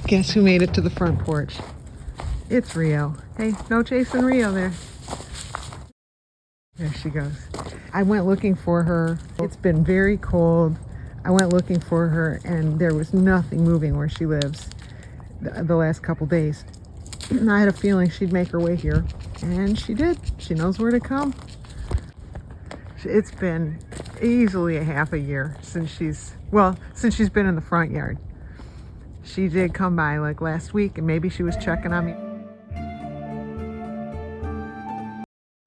Guess who made it to the front porch? It's Rio. Hey, no chasing Rio there. There she goes. I went looking for her. It's been very cold. I went looking for her and there was nothing moving where she lives the last couple days. I had a feeling she'd make her way here, and she did. She knows where to come. It's been easily a half a year since she's been in the front yard. She did come by like last week, and maybe she was checking on me.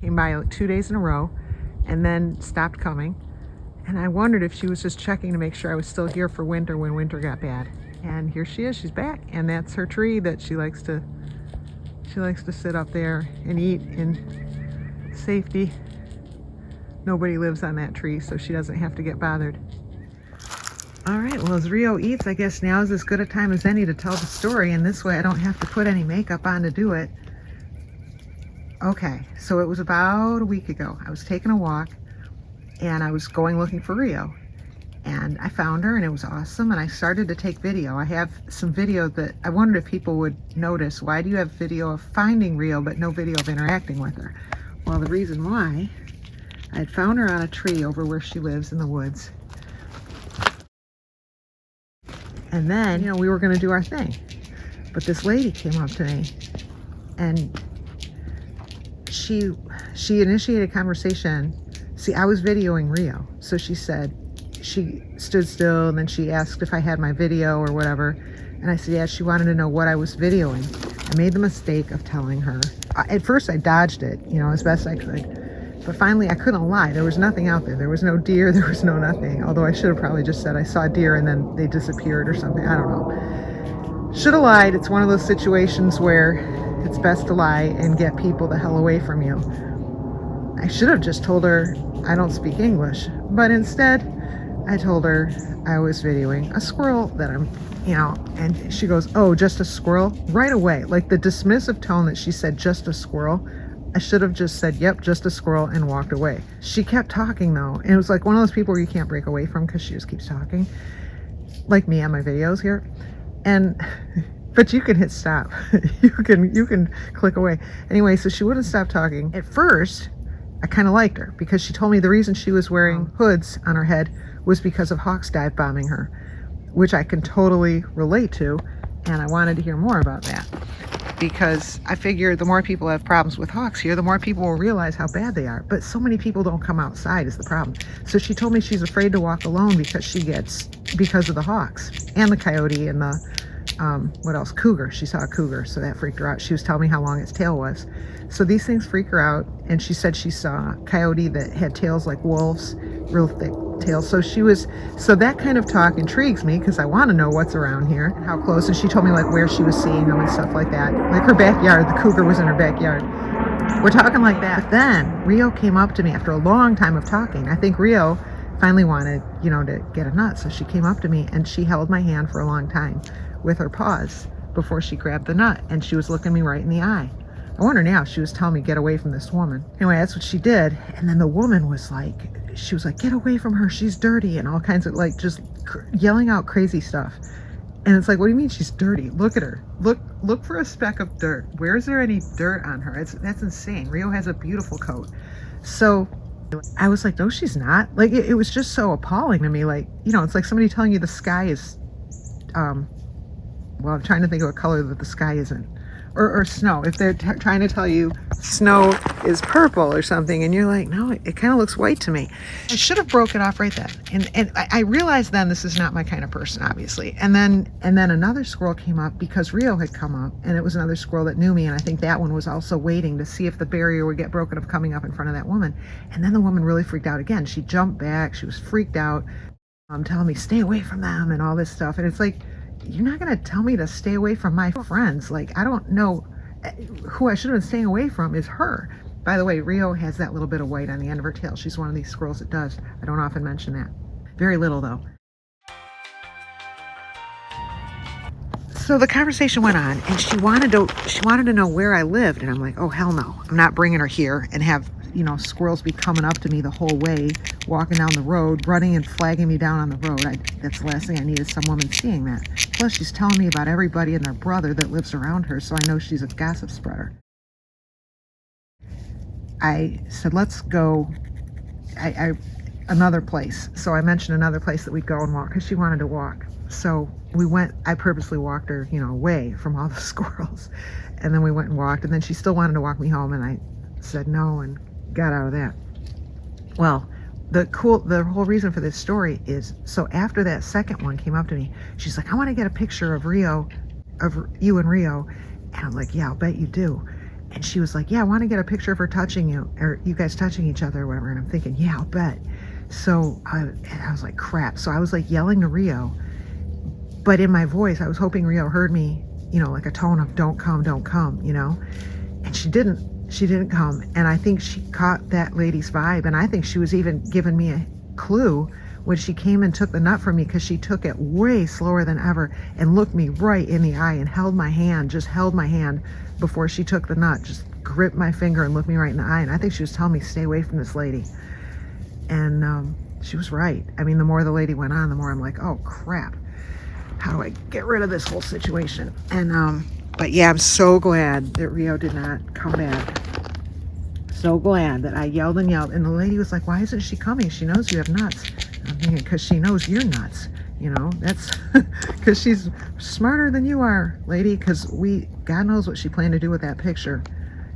Came by like 2 days in a row and then stopped coming, and I wondered if she was just checking to make sure I was still here for winter when winter got bad. And here she is. She's back, and that's her tree that she likes to sit up there and eat in safety. Nobody lives on that tree, so she doesn't have to get bothered. All right, well, as Rio eats, I guess now is as good a time as any to tell the story, and this way I don't have to put any makeup on to do it. Okay, so it was about a week ago. I was taking a walk, and I was going looking for Rio. And I found her, and it was awesome, and I started to take video. I have some video that I wondered if people would notice. Why do you have video of finding Rio but no video of interacting with her? Well, the reason why, I had found her on a tree over where she lives in the woods. And then, we were going to do our thing. But this lady came up to me, and she initiated a conversation. See, I was videoing Rio, so she said, she stood still, and then she asked if I had my video or whatever, and I said yeah. She wanted to know what I was videoing. I made the mistake of telling her. At first I dodged it, as best I could, but finally I couldn't lie. There was nothing out there. There was no deer, there was no nothing, although I should have probably just said I saw deer and then they disappeared or something. I don't know. Should have lied. It's one of those situations where it's best to lie and get people the hell away from you. I should have just told her I don't speak English, but instead I told her I was videoing a squirrel that I'm, and she goes, oh, just a squirrel? Right away, like the dismissive tone that she said, just a squirrel. I should have just said, yep, just a squirrel, and walked away. She kept talking though, and it was like one of those people where you can't break away from because she just keeps talking, like me on my videos here. And but you can hit stop. you can click away. Anyway, so she wouldn't stop talking. At first, I kind of liked her because she told me the reason she was wearing hoods on her head was because of hawks dive bombing her, which I can totally relate to, and I wanted to hear more about that because I figure the more people have problems with hawks here, the more people will realize how bad they are. But so many people don't come outside is the problem. So she told me she's afraid to walk alone because of the hawks and the coyote and the what else? Cougar. She saw a cougar, so that freaked her out. She was telling me how long its tail was. So these things freak her out, and she said she saw a coyote that had tails like wolves, real thick tails. So that kind of talk intrigues me because I want to know what's around here and how close. And she told me like where she was seeing them and stuff like that. Like her backyard, the cougar was in her backyard. We're talking like that. But then Rio came up to me after a long time of talking. I think Rio finally wanted, to get a nut. So she came up to me and she held my hand for a long time with her paws before she grabbed the nut, and she was looking me right in the eye. I wonder now if she was telling me get away from this woman. Anyway, that's what she did. And then the woman was like, get away from her, she's dirty, and all kinds of like just yelling out crazy stuff. And it's like, what do you mean she's dirty? Look at her. Look for a speck of dirt. Where is there any dirt on her? That's insane. Rio has a beautiful coat. So I was like, no, she's not. Like it was just so appalling to me. Like, it's like somebody telling you the sky is well, I'm trying to think of a color that the sky isn't. Or snow. If they're trying to tell you snow is purple or something, and you're like, no, it kind of looks white to me. I should have broken off right then. And I realized then this is not my kind of person, obviously. And then another squirrel came up because Rio had come up, and it was another squirrel that knew me, and I think that one was also waiting to see if the barrier would get broken of coming up in front of that woman. And then the woman really freaked out again. She jumped back. She was freaked out, telling me, stay away from them and all this stuff. And it's like, you're not going to tell me to stay away from my friends. Like, I don't know who I should have been staying away from is her. By the way, Rio has that little bit of white on the end of her tail. She's one of these squirrels that does. I don't often mention that. Very little, though. So the conversation went on, and she wanted to know where I lived, and I'm like, oh, hell no. I'm not bringing her here and have, squirrels be coming up to me the whole way, walking down the road, running and flagging me down on the road. That's the last thing I need is some woman seeing that. Plus, she's telling me about everybody and their brother that lives around her, so I know she's a gossip spreader. I said, let's go another place. So I mentioned another place that we'd go and walk because she wanted to walk. So we went, I purposely walked her, away from all the squirrels. And then we went and walked, and then she still wanted to walk me home, and I said no and got out of that. Well, the whole reason for this story is, so after that second one came up to me, she's like, I want to get a picture of Rio, of you and Rio. And I'm like, yeah, I'll bet you do. And she was like, yeah, I want to get a picture of her touching you, or you guys touching each other or whatever. And I'm thinking, yeah, I'll bet. So I was like, crap. So I was like yelling to Rio, but in my voice, I was hoping Rio heard me, like a tone of don't come, and she didn't come. And I think she caught that lady's vibe. And I think she was even giving me a clue when she came and took the nut from me, because she took it way slower than ever and looked me right in the eye and held my hand before she took the nut, just gripped my finger and looked me right in the eye. And I think she was telling me, stay away from this lady. And she was right. I mean, the more the lady went on, the more I'm like, oh crap, how do I get rid of this whole situation? And but yeah, I'm so glad that Rio did not come back. So glad that I yelled and yelled, and the lady was like, why isn't she coming? She knows you have nuts. I'm thinking, because she knows you're nuts. That's because she's smarter than you are, lady, because God knows what she planned to do with that picture.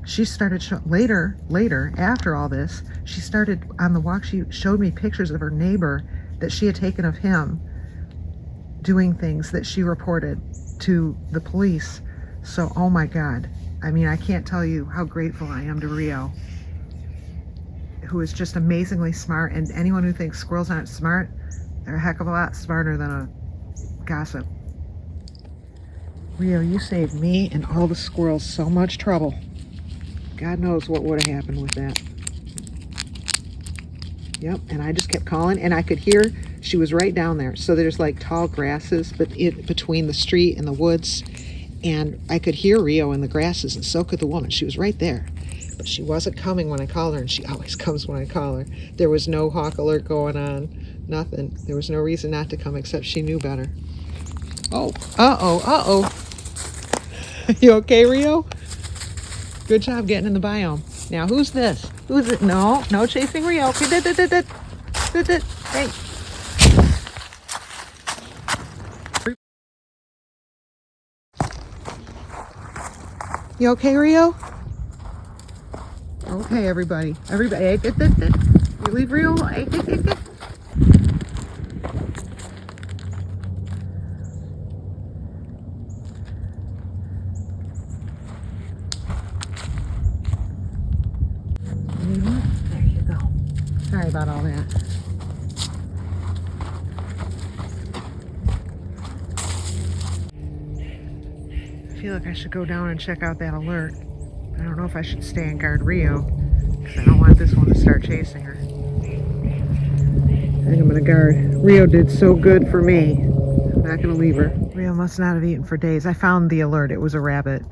She started later, after all this, she started on the walk, she showed me pictures of her neighbor that she had taken of him doing things that she reported to the police. So, oh my God. I mean, I can't tell you how grateful I am to Rio, who is just amazingly smart. And anyone who thinks squirrels aren't smart, they're a heck of a lot smarter than a gossip. Rio, you saved me and all the squirrels so much trouble. God knows what would have happened with that. Yep, and I just kept calling, and I could hear she was right down there. So there's like tall grasses between the street and the woods, and I could hear Rio in the grasses, and so could the woman. She was right there, but she wasn't coming when I called her, and she always comes when I call her. There was no hawk alert going on, nothing. There was no reason not to come, except she knew better. Oh, uh-oh. You okay, Rio? Good job getting in the biome. Now, who's this? Who's it? No chasing Rio. Hey. You okay, Rio? Okay, everybody. Hey, you leave Rio. Hey. There you go. Sorry about all that. I feel like I should go down and check out that alert. I don't know if I should stay and guard Rio, because I don't want this one to start chasing her. I think I'm going to guard. Rio did so good for me. I'm not going to leave her. Rio must not have eaten for days. I found the alert. It was a rabbit.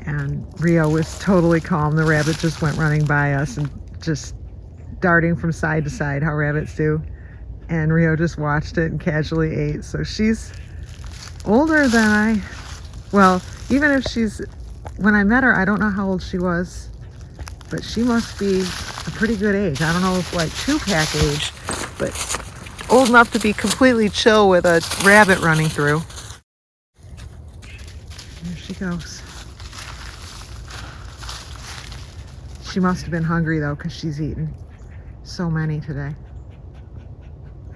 And Rio was totally calm. The rabbit just went running by us and just darting from side to side, how rabbits do. And Rio just watched it and casually ate. So she's older than well, even if when I met her, I don't know how old she was, but she must be a pretty good age. I don't know if like 2-pack age, but old enough to be completely chill with a rabbit running through. There she goes. She must have been hungry though, because she's eaten so many today.